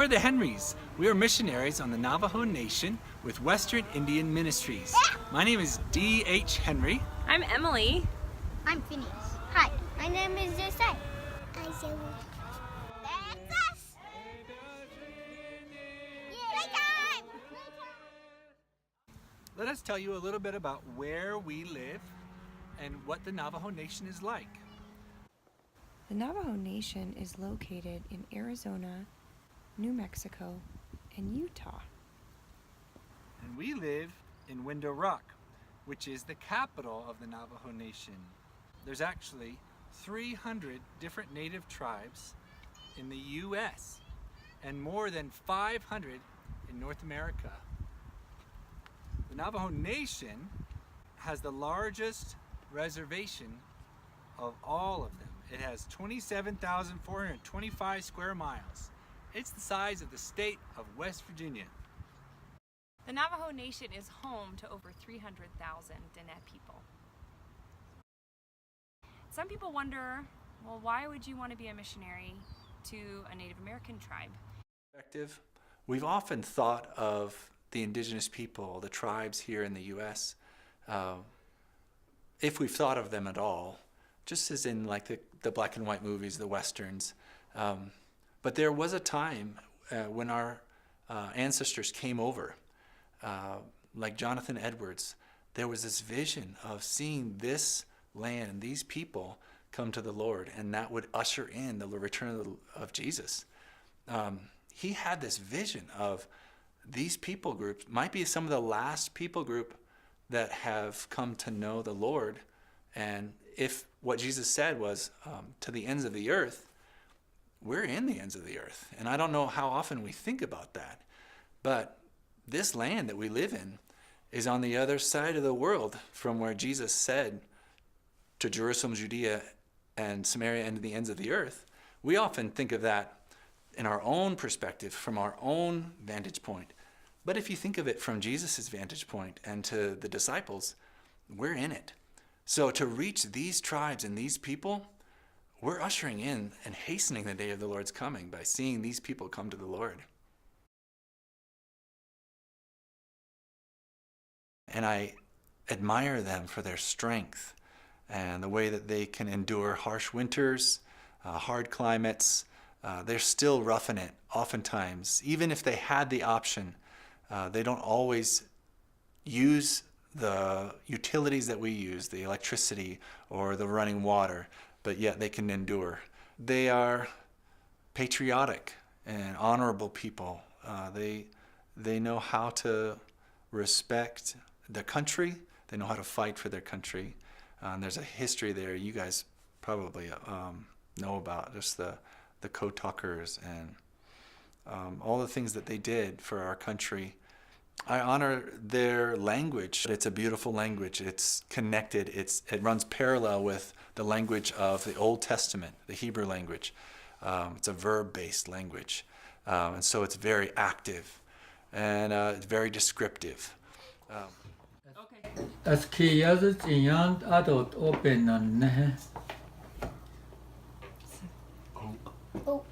We're the Henrys. We are missionaries on the Navajo Nation with Western Indian Ministries. My name is D.H. Henry. I'm Emily. I'm Phineas. Hi, my name is Jose. I'm Zoe. That's us! Playtime! Let us tell you a little bit about where we live and what the Navajo Nation is like. The Navajo Nation is located in Arizona, New Mexico, and Utah. And we live in Window Rock, which is the capital of the Navajo Nation. There's actually 300 different native tribes in the U.S. and more than 500 in North America. The Navajo Nation has the largest reservation of all of them. It has 27,425 square miles. It's the size of the state of West Virginia. The Navajo Nation is home to over 300,000 Diné people. Some people wonder, well, why would you want to be a missionary to a Native American tribe? We've often thought of the indigenous people, the tribes here in the U.S., if we've thought of them at all, just as in like the black and white movies, the Westerns. But there was a time when our ancestors came over, like Jonathan Edwards. There was this vision of seeing this land, these people come to the Lord, and that would usher in the return of Jesus. He had this vision of these people groups might be some of the last people group that have come to know the Lord. And if what Jesus said was to the ends of the earth, we're in the ends of the earth. And I don't know how often we think about that, but this land that we live in is on the other side of the world from where Jesus said to Jerusalem, Judea, and Samaria, and to the ends of the earth. We often think of that in our own perspective, from our own vantage point. But if you think of it from Jesus' vantage point and to the disciples, we're in it. So to reach these tribes and these people, we're ushering in and hastening the day of the Lord's coming by seeing these people come to the Lord. And I admire them for their strength and the way that they can endure harsh winters, hard climates. They're still roughing it oftentimes. Even if they had the option, they don't always use the utilities that we use, the electricity or the running water, but yet they can endure. They are patriotic and honorable people. They know how to respect the country. They know how to fight for their country. There's a history there you guys probably know about, just the code talkers and all the things that they did for our country. I honor their language. It's a beautiful language. It's connected. It runs parallel with the language of the Old Testament, the Hebrew language. It's a verb-based language. And so it's very active and it's very descriptive. As kids in young adult open and Oh.